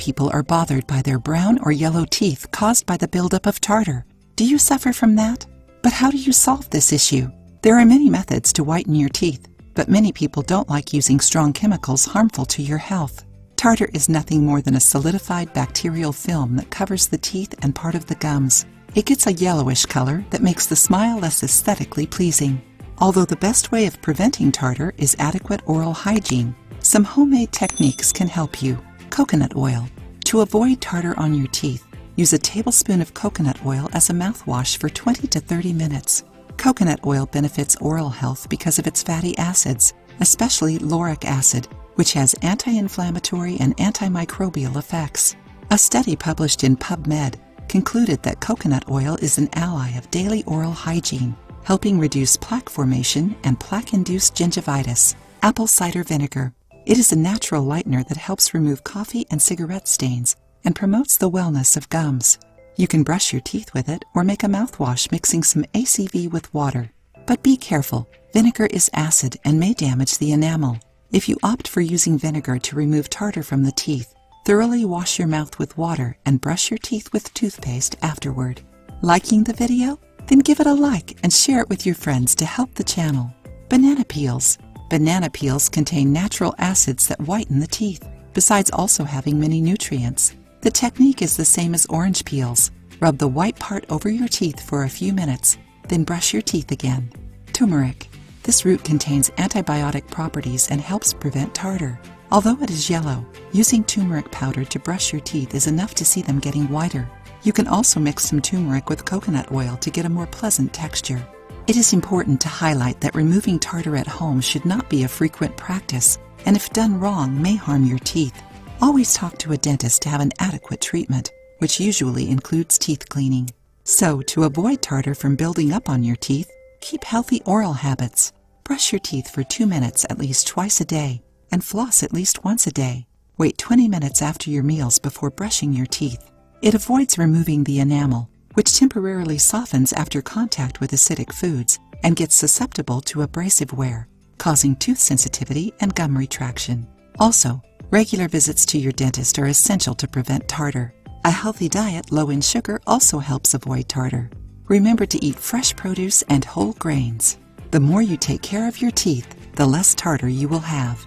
people are bothered by their brown or yellow teeth caused by the buildup of tartar. Do you suffer from that? But how do you solve this issue? There are many methods to whiten your teeth, but many people don't like using strong chemicals harmful to your health. Tartar is nothing more than a solidified bacterial film that covers the teeth and part of the gums. It gets a yellowish color that makes the smile less aesthetically pleasing. Although the best way of preventing tartar is adequate oral hygiene, some homemade techniques can help you. Coconut oil. To avoid tartar on your teeth, use a tablespoon of coconut oil as a mouthwash for 20 to 30 minutes. Coconut oil benefits oral health because of its fatty acids, especially lauric acid, which has anti-inflammatory and antimicrobial effects. A study published in PubMed concluded that coconut oil is an ally of daily oral hygiene, helping reduce plaque formation and plaque-induced gingivitis. Apple cider vinegar. It is a natural lightener that helps remove coffee and cigarette stains and promotes the wellness of gums. You can brush your teeth with it or make a mouthwash mixing some ACV with water. But be careful, vinegar is acid and may damage the enamel. If you opt for using vinegar to remove tartar from the teeth, thoroughly wash your mouth with water and brush your teeth with toothpaste afterward. Liking the video? Then give it a like and share it with your friends to help the channel. Banana peels. Banana peels contain natural acids that whiten the teeth, besides also having many nutrients. The technique is the same as orange peels. Rub the white part over your teeth for a few minutes, then brush your teeth again. Turmeric. This root contains antibiotic properties and helps prevent tartar. Although it is yellow, using turmeric powder to brush your teeth is enough to see them getting whiter. You can also mix some turmeric with coconut oil to get a more pleasant texture. It is important to highlight that removing tartar at home should not be a frequent practice, and if done wrong may harm your teeth. Always talk to a dentist to have an adequate treatment, which usually includes teeth cleaning. So, to avoid tartar from building up on your teeth, keep healthy oral habits. Brush your teeth for 2 minutes at least twice a day, and floss at least once a day. Wait 20 minutes after your meals before brushing your teeth. It avoids removing the enamel, which temporarily softens after contact with acidic foods and gets susceptible to abrasive wear, causing tooth sensitivity and gum retraction. Also, regular visits to your dentist are essential to prevent tartar. A healthy diet low in sugar also helps avoid tartar. Remember to eat fresh produce and whole grains. The more you take care of your teeth, the less tartar you will have.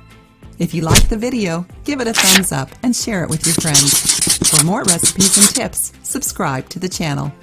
If you liked the video, give it a thumbs up and share it with your friends. For more recipes and tips, subscribe to the channel.